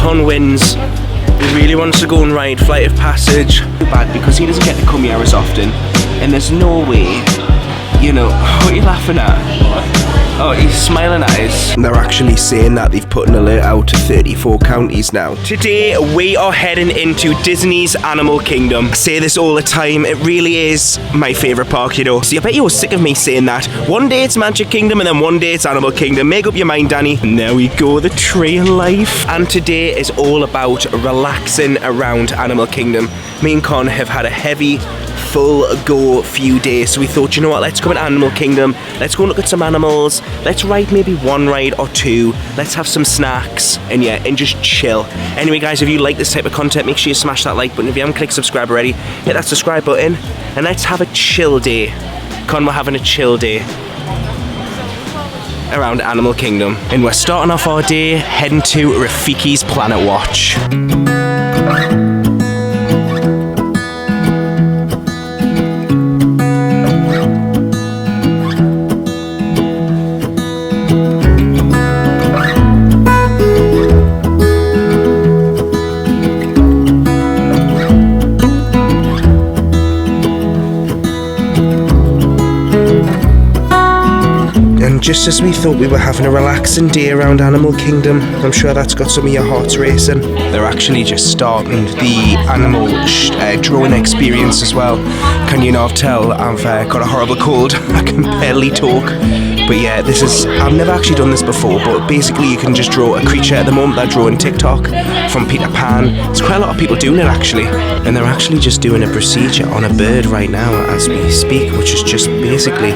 Con wins. He really wants to go and ride Flight of Passage. Too bad because he doesn't get to come here as often. And there's no way, you know, what are you laughing at? Oh, he's smiling at us. They're actually saying that they've put an alert out to 34 counties now. Today, we are heading into Disney's Animal Kingdom. I say this all the time, it really is my favourite park, you know. See, I bet you're sick of me saying that. One day it's Magic Kingdom and then one day it's Animal Kingdom. Make up your mind, Danny. And there we go, the tree of life. And today is all about relaxing around Animal Kingdom. Me and Con have had a heavy, full go few days, so we thought, you know what, let's go to Animal Kingdom, let's go and look at some animals, let's ride maybe one ride or two, let's have some snacks, and yeah, and just chill. Anyway guys, if you like this type of content, make sure you smash that like button. If you haven't clicked subscribe already, hit that subscribe button, and let's have a chill day. Con, we're having a chill day around Animal Kingdom, and we're starting off our day heading to Rafiki's Planet Watch. Just as we thought we were having a relaxing day around Animal Kingdom, I'm sure that's got some of your hearts racing. They're actually just starting the animal drone experience as well. Can you not tell? I've got a horrible cold. I can barely talk. But yeah, I've never actually done this before, but basically you can just draw a creature. At the moment they're drawing TikTok from Peter Pan. There's quite a lot of people doing it actually. And they're actually just doing a procedure on a bird right now as we speak, which is just basically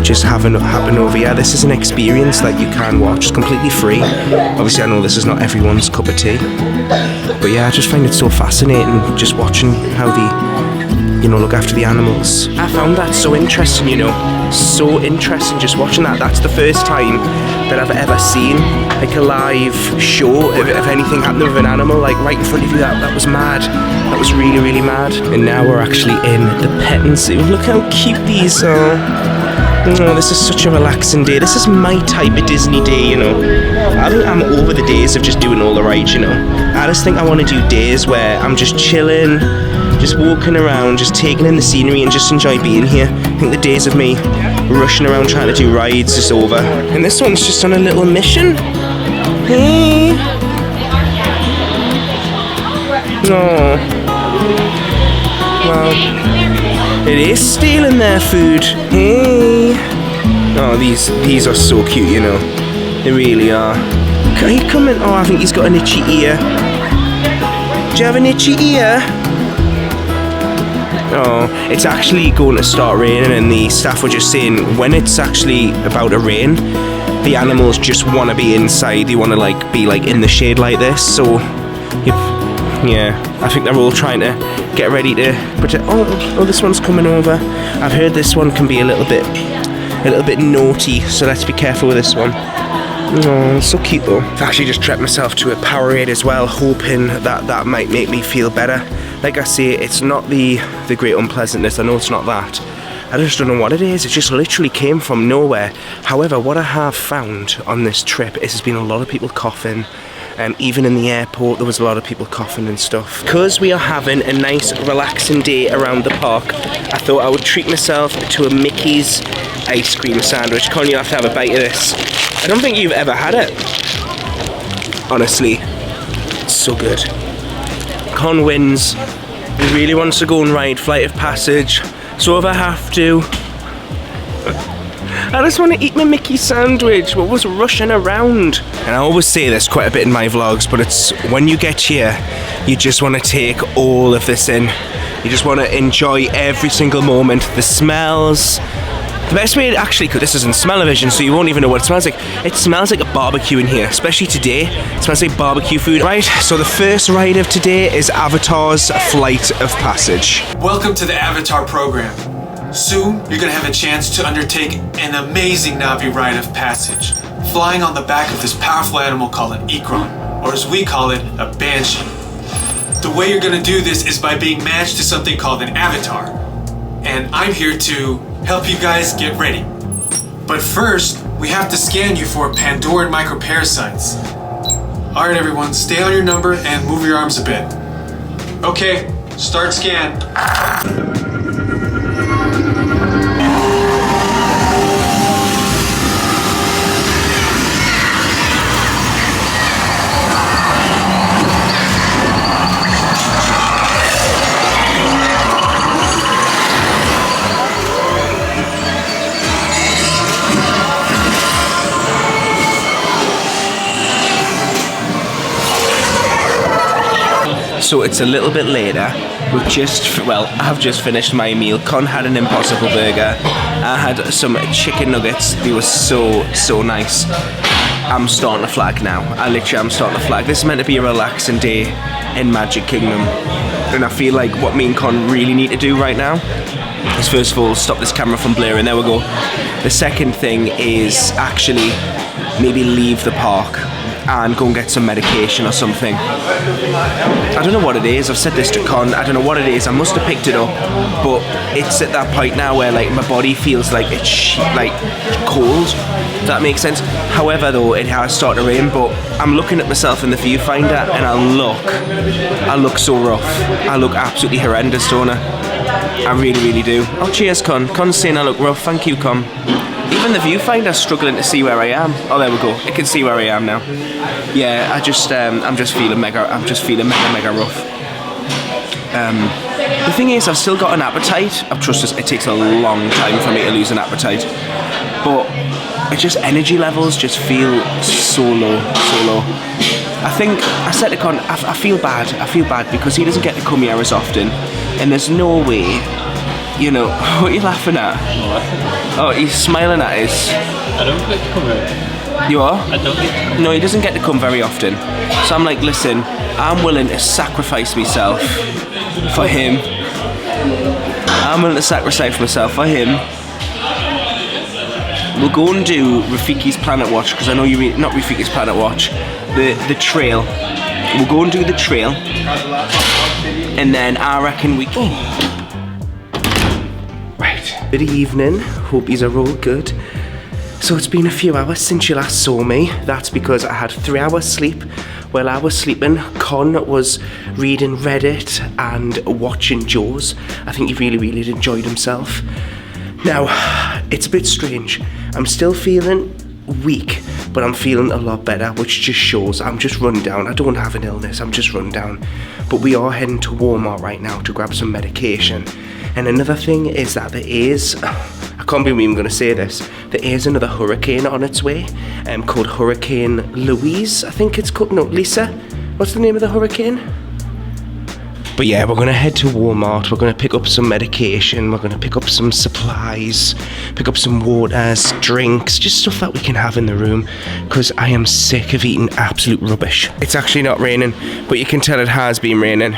just happen over here. This is an experience that you can watch. It's completely free. Obviously I know this is not everyone's cup of tea, but yeah, I just find it so fascinating just watching how they, you know, look after the animals. I found that so interesting, you know, so interesting just watching that. That's the first time that I've ever seen like a live show of anything happening with an animal, like right in front of you. That was mad. That was really, really mad. And now we're actually in the petting zoo. Look how cute these are. Oh, this is such a relaxing day. This is my type of Disney day, you know. I think I'm over the days of just doing all the rides, you know. I just think I want to do days where I'm just chilling, just walking around, just taking in the scenery and just enjoy being here. I think the days of me rushing around trying to do rides is over. And this one's just on a little mission. Hey. Oh. Wow. It is stealing their food. Hey. Oh, these are so cute, you know. They really are. Can he come in? Oh, I think he's got an itchy ear. Do you have an itchy ear? Oh, it's actually going to start raining, and the staff were just saying when it's actually about to rain, the animals just want to be inside. They want to be in the shade like this. So, yeah, I think they're all trying to get ready to protect. Oh, this one's coming over. I've heard this one can be a little bit naughty, so let's be careful with this one. Oh, it's so cute though. I've actually just treated myself to a Powerade as well, hoping that might make me feel better. Like I say, it's not the great unpleasantness. I know it's not that. I just don't know what it is. It just literally came from nowhere. However, what I have found on this trip is there's been a lot of people coughing. Even in the airport there was a lot of people coughing and stuff. Because we are having a nice relaxing day around the park, I thought I would treat myself to a Mickey's ice cream sandwich. Con, you have to have a bite of this. I don't think you've ever had it. Honestly, it's so good. Con wins. He really wants to go and ride Flight of Passage, so if I have to, I just want to eat my Mickey sandwich. What was rushing around? And I always say this quite a bit in my vlogs, but it's when you get here, you just want to take all of this in. You just want to enjoy every single moment. The smells. The best way to actually cook this is in smell-o-vision, so you won't even know what it smells like. It smells like a barbecue in here, especially today. It smells like barbecue food. Right, so the first ride of today is Avatar's Flight of Passage. Welcome to the Avatar program. Soon, you're going to have a chance to undertake an amazing Na'vi rite of passage, flying on the back of this powerful animal called an Ikron, or as we call it, a Banshee. The way you're going to do this is by being matched to something called an avatar, and I'm here to help you guys get ready. But first, we have to scan you for Pandoran microparasites. Alright everyone, stay on your number and move your arms a bit. Okay, start scan. So it's a little bit later. I've just finished my meal. Con had an Impossible Burger. I had some chicken nuggets. They were so nice. I'm starting to flag now. I'm starting to flag. This is meant to be a relaxing day in Magic Kingdom. And I feel like what me and Con really need to do right now is first of all stop this camera from blaring. There we go. The second thing is actually maybe leave the park and go and get some medication or something. I don't know what it is. I've said this to Con. I don't know what it is. I must have picked it up, but it's at that point now where like my body feels like it's like cold. Does that make sense? However, though, it has started to rain. But I'm looking at myself in the viewfinder, and I look so rough. I look absolutely horrendous, don't I? I really do. Oh, cheers, Con. Con's saying I look rough. Thank you, Con. Even the viewfinder's struggling to see where I am. Oh, there we go. It can see where I am now. Yeah, I'm just feeling mega rough. The thing is, I've still got an appetite. I've trusted it takes a long time for me to lose an appetite, but it's just energy levels just feel so low. I think I said to Con, I feel bad because he doesn't get to come here as often, and there's no way. You know, what are you laughing at? Oh, he's smiling at us. I don't get to come very. You are? I don't get to come. No, he doesn't get to come very often. So I'm like, listen, I'm willing to sacrifice myself for him. I'm willing to sacrifice myself for him. We'll go and do Rafiki's Planet Watch, because I know you not Rafiki's Planet Watch, the trail. We'll go and do the trail, and then I reckon we go. Good evening, hope yous are all good. So it's been a few hours since you last saw me. That's because I had 3 hours sleep. While I was sleeping, Con was reading Reddit and watching Jaws. I think he really enjoyed himself. Now, it's a bit strange. I'm still feeling weak, but I'm feeling a lot better, which just shows I'm just run down. I don't have an illness, I'm just run down. But we are heading to Walmart right now to grab some medication. And another thing is that there is, I can't believe I'm going to say this, there is another hurricane on its way, called Hurricane Louise, I think it's called, no, Lisa? What's the name of the hurricane? But yeah, we're going to head to Walmart, we're going to pick up some medication, we're going to pick up some supplies, pick up some waters, drinks, just stuff that we can have in the room, because I am sick of eating absolute rubbish. It's actually not raining, but you can tell it has been raining.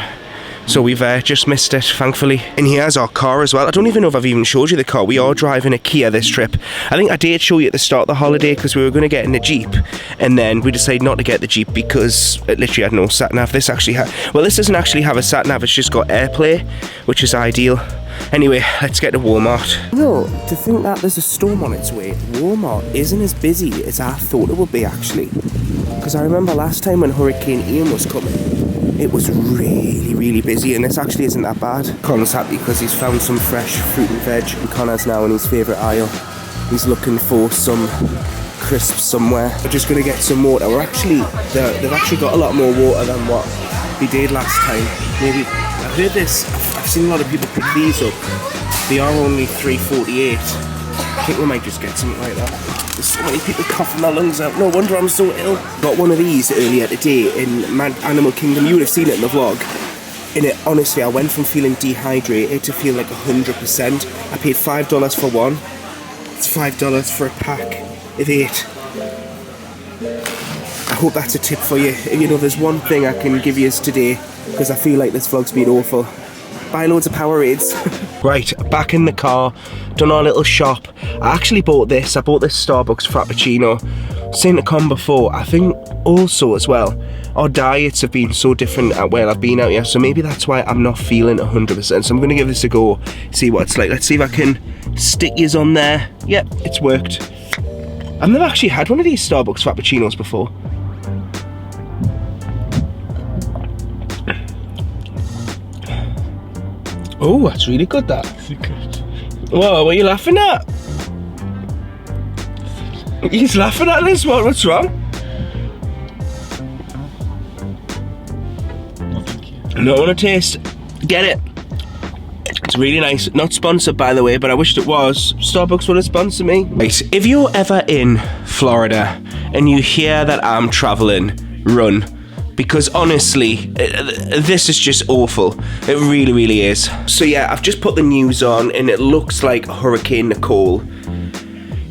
So we've just missed it, thankfully. And here's our car as well. I don't even know if I've even showed you the car. We are driving a Kia this trip. I think I did show you at the start of the holiday because we were going to get in the Jeep. And then we decided not to get the Jeep because it literally had no sat-nav. This actually this doesn't actually have a sat-nav. It's just got AirPlay, which is ideal. Anyway, let's get to Walmart. No, to think that there's a storm on its way, Walmart isn't as busy as I thought it would be, actually. Because I remember last time when Hurricane Ian was coming, it was really busy, and this actually isn't that bad. Connor's happy because he's found some fresh fruit and veg, and Connor's now in his favourite aisle. He's looking for some crisps somewhere. We're just going to get some water. They've actually got a lot more water than what we did last time. Maybe, I've heard this, I've seen a lot of people pick these up. They are only $3.48. I think we might just get something like that. There's so many people coughing their lungs out. No wonder I'm so ill. Got one of these earlier today in Animal Kingdom. You would have seen it in the vlog. And it, honestly, I went from feeling dehydrated to feel like 100%. I paid $5 for one. It's $5 for a pack of 8. I hope that's a tip for you. You know, there's one thing I can give you today, because I feel like this vlog's been awful. Buy loads of Powerades. Right, back in the car, done our little shop. I actually bought this. I bought this Starbucks Frappuccino. Seen it come before. I think also as well, our diets have been so different where I've been out here, so maybe that's why I'm not feeling 100%. So I'm going to give this a go, see what it's like. Let's see if I can stick yous on there. Yep, it's worked. I've never actually had one of these Starbucks Frappuccinos before. Oh, that's really good, that. Whoa, what are you laughing at? He's laughing at this. What's wrong? No, I want to taste. Get it. It's really nice. Not sponsored, by the way, but I wished it was. Starbucks would have sponsored me. Right, if you're ever in Florida and you hear that I'm traveling, run. Because honestly, this is just awful. It really, really is. So yeah, I've just put the news on and it looks like Hurricane Nicole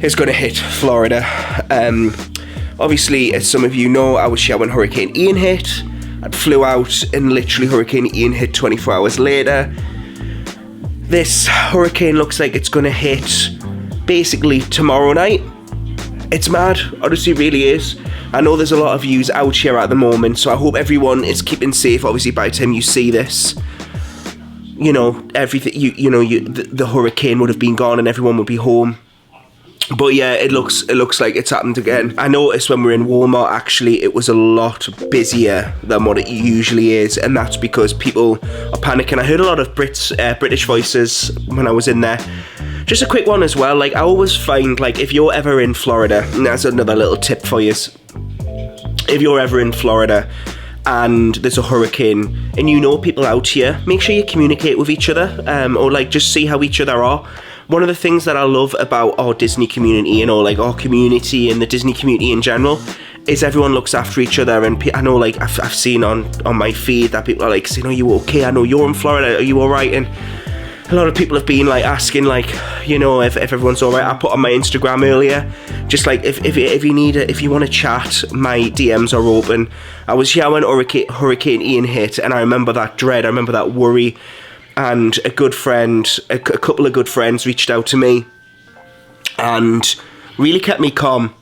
is going to hit Florida. Obviously, as some of you know, I was here when Hurricane Ian hit. I flew out and literally Hurricane Ian hit 24 hours later. This hurricane looks like it's going to hit basically tomorrow night. It's mad, honestly, really is. I know there's a lot of views out here at the moment, so I hope everyone is keeping safe. Obviously, by the time you see this, you know, everything, the hurricane would have been gone and everyone would be home. But yeah, it looks like it's happened again. I noticed when we were in Walmart, actually, it was a lot busier than what it usually is, and that's because people are panicking. I heard a lot of British voices when I was in there. Just a quick one as well, like I always find, like if you're ever in Florida, and that's another little tip for you, if you're ever in Florida and there's a hurricane and you know people out here, make sure you communicate with each other, or like just see how each other are. One of the things that I love about our Disney community and all like our community and the Disney community in general is everyone looks after each other. And I know, like I've seen on my feed that people are like saying, "Are you okay? I know you're in Florida. Are you all right?" And a lot of people have been like asking, like, you know, if everyone's all right. I put on my Instagram earlier, just like if you need it, if you want to chat, my DMs are open. I was here when Hurricane Ian hit, and I remember that dread. I remember that worry. And a couple of good friends reached out to me and really kept me calm.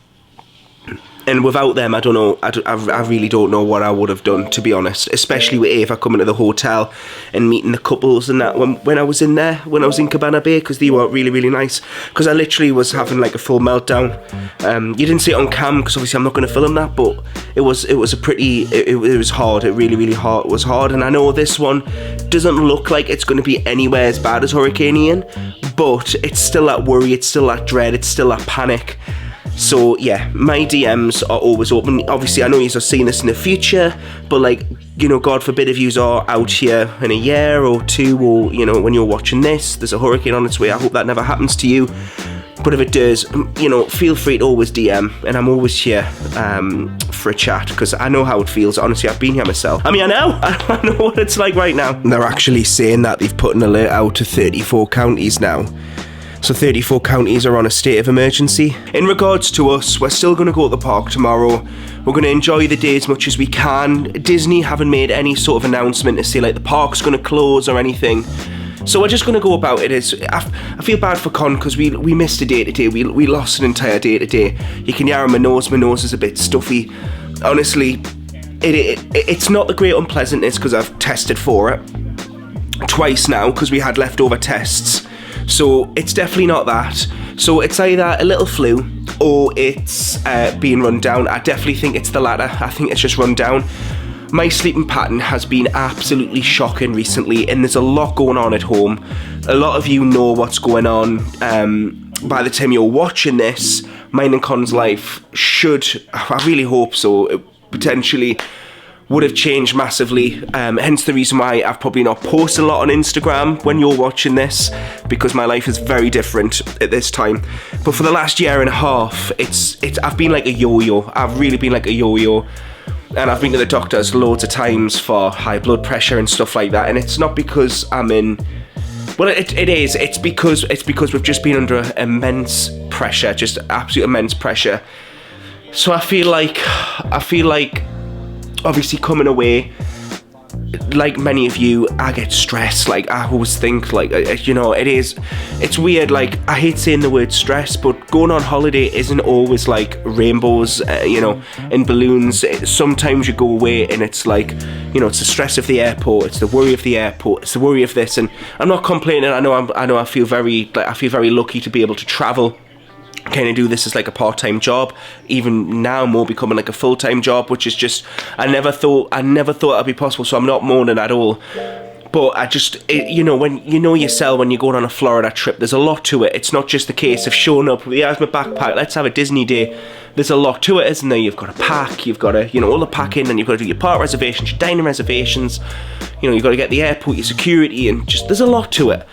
And without them, I don't know, I really don't know what I would have done, to be honest. Especially with Ava coming to the hotel and meeting the couples and that when I was in there, when I was in Cabana Bay, because they were really, really nice. Because I literally was having like a full meltdown. You didn't see it on cam, because obviously I'm not going to film that, but it was hard. It really, really was hard. And I know this one doesn't look like it's going to be anywhere as bad as Hurricane Ian, but it's still that worry, it's still that dread, it's still that panic. So yeah, my DMs are always open. Obviously, I know you're seeing this in the future, but like, you know, God forbid if you are out here in a year or two, or, you know, when you're watching this, there's a hurricane on its way. I hope that never happens to you. But if it does, you know, feel free to always DM, and I'm always here for a chat, because I know how it feels. Honestly, I've been here myself. I mean, I know what it's like right now. They're actually saying that they've put an alert out to 34 counties now. So 34 counties are on a state of emergency. In regards to us, we're still going to go to the park tomorrow. We're going to enjoy the day as much as we can. Disney haven't made any sort of announcement to say like the park's going to close or anything. So we're just going to go about it. I feel bad for Con, because we missed a day today. We lost an entire day today. You can hear my nose is a bit stuffy. Honestly, it's not the great unpleasantness, because I've tested for it twice now, because we had leftover tests. So it's definitely not that. So it's either a little flu or it's being run down. I definitely think it's the latter. I think it's just run down. My sleeping pattern has been absolutely shocking recently, and there's a lot going on at home. A lot of you know what's going on. By the time you're watching this, mine and Con's life should, I really hope so, it potentially would have changed massively. Hence the reason why I've probably not posted a lot on Instagram when you're watching this, because my life is very different at this time. But for the last year and a half, I've been like a yo-yo. I've really been like a yo-yo. And I've been to the doctors loads of times for high blood pressure and stuff like that. And it's not because I'm in... Well, it is. It's because we've just been under immense pressure, just absolute immense pressure. So I feel like obviously coming away, like many of you, I get stressed. Like I always think, like, you know, it's weird. Like I hate saying the word stress, but going on holiday isn't always like rainbows, you know, and balloons. Sometimes you go away and it's like, you know, it's the stress of the airport, it's the worry of the airport, it's the worry of this. And I'm not complaining. I feel very lucky to be able to travel. Kind of do this as like a part-time job, even now more becoming like a full-time job, which is just I never thought that'd be possible. So I'm not moaning at all, But you know, when you know yourself, when you're going on a Florida trip, there's a lot to it. It's not just the case of showing up, here's my backpack, let's have a Disney day. There's a lot to it, isn't there? You've got to pack, you've got to, you know, all the packing, and you've got to do your park reservations, your dining reservations, you know, you've got to get the airport, your security, and just, there's a lot to it.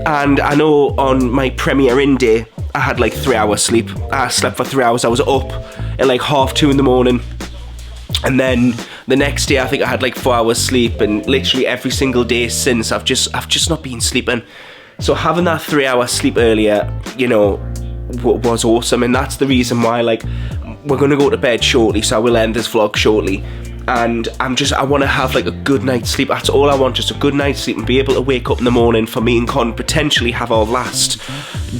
And I know on my Premier Inn day, I had like 3 hours sleep. I slept for 3 hours, I was up at like 2:30 in the morning. And then the next day, I think I had like 4 hours sleep, and literally every single day since, I've just not been sleeping. So having that 3 hour sleep earlier, you know, was awesome, and that's the reason why, like, we're gonna go to bed shortly, so I will end this vlog shortly. And I want to have like a good night's sleep. That's all I want, just a good night's sleep, and be able to wake up in the morning for me and Con potentially have our last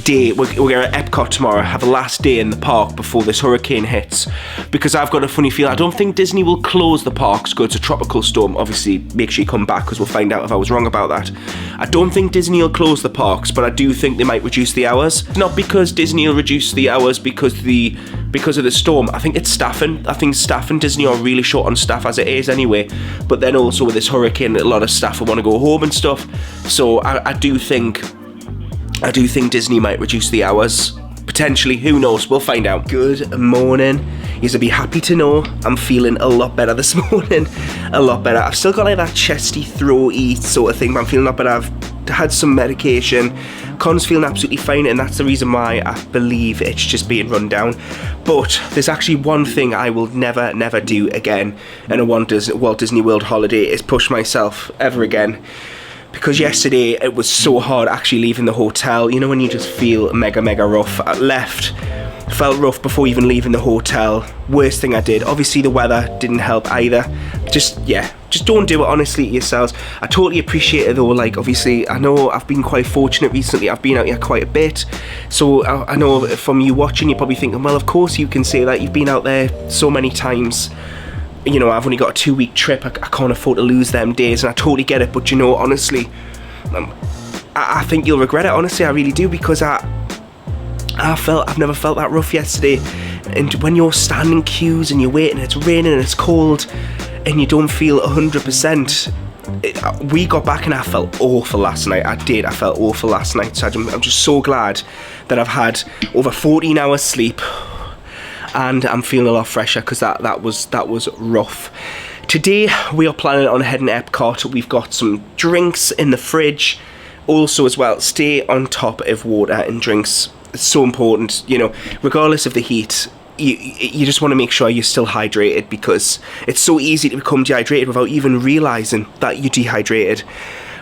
day. We're at Epcot tomorrow, have a last day in the park before this hurricane hits, because I've got a funny feeling, I don't think Disney will close the parks, go to tropical storm. Obviously, make sure you come back, because we'll find out if I was wrong about that. I don't think Disney will close the parks, but I do think they might reduce the hours. Not because Disney will reduce the hours because of the storm. I think it's staffing. I think staff and Disney are really short on staff as it is anyway, but then also with this hurricane, a lot of staff will want to go home and stuff. So I do think Disney might reduce the hours, potentially. Who knows? We'll find out. Good morning. You'll be happy to know I'm feeling a lot better this morning. A lot better. I've still got like that chesty, throaty sort of thing, but I'm feeling a lot better. I've had some medication. Con's feeling absolutely fine, and that's the reason why I believe it's just being run down. But there's actually one thing I will never do again in a Walt Disney World holiday, is push myself ever again. Because yesterday it was so hard actually leaving the hotel. You know when you just feel mega rough. Felt rough before even leaving the hotel. Worst thing I did. Obviously the weather didn't help either. Just don't do it, honestly, to yourselves. I totally appreciate it though. Like, obviously, I know I've been quite fortunate recently. I've been out here quite a bit. So I know from you watching, you're probably thinking, well, of course you can say that. You've been out there so many times. You know, I've only got a 2-week trip. I can't afford to lose them days, and I totally get it. But you know, honestly, I think you'll regret it. Honestly, I really do, because I've never felt that rough yesterday. And when you're standing queues and you're waiting, it's raining and it's cold, and you don't feel 100%. We got back and I felt awful last night. I felt awful last night. So I'm just so glad that I've had over 14 hours sleep, and I'm feeling a lot fresher, because that was rough. Today we are planning on heading to Epcot. We've got some drinks in the fridge. Also as well, stay on top of water and drinks. It's so important, you know, regardless of the heat. You just want to make sure you're still hydrated, because it's so easy to become dehydrated without even realizing that you're dehydrated.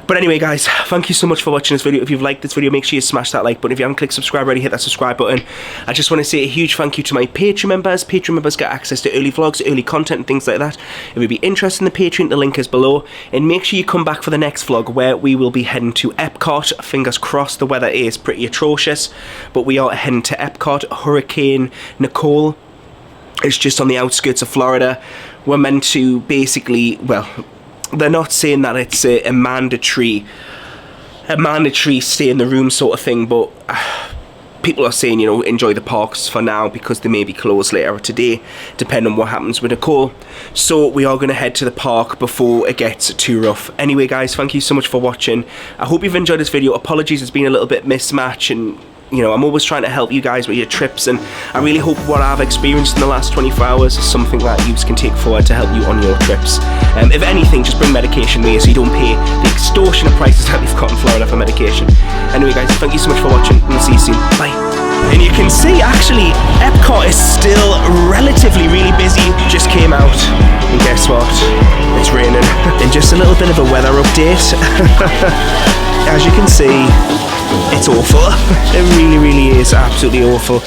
But anyway, guys, thank you so much for watching this video. If you've liked this video, make sure you smash that like button. If you haven't clicked subscribe already, hit that subscribe button. I just want to say a huge thank you to my Patreon members. Patreon members get access to early vlogs, early content, and things like that. If you'd be interested in the Patreon, the link is below. And make sure you come back for the next vlog, where we will be heading to Epcot. Fingers crossed. The weather is pretty atrocious, but we are heading to Epcot. Hurricane Nicole is just on the outskirts of Florida. We're meant to basically, well, they're not saying that it's a mandatory stay in the room sort of thing, but people are saying, you know, enjoy the parks for now, because they may be closed later today, depending on what happens with Nicole. So we are going to head to the park before it gets too rough. Anyway, guys, thank you so much for watching. I hope you've enjoyed this video. Apologies, it's been a little bit mismatch, and you know, I'm always trying to help you guys with your trips, and I really hope what I've experienced in the last 24 hours is something that you can take forward to help you on your trips. If anything, just bring medication with you so you don't pay the extortionate prices that we've got in Florida for medication. Anyway, guys, thank you so much for watching, and we'll see you soon. Bye. And you can see, actually, Epcot is still relatively really busy. Just came out, and guess what? It's raining. And just a little bit of a weather update. As you can see, it's awful. It really is absolutely awful.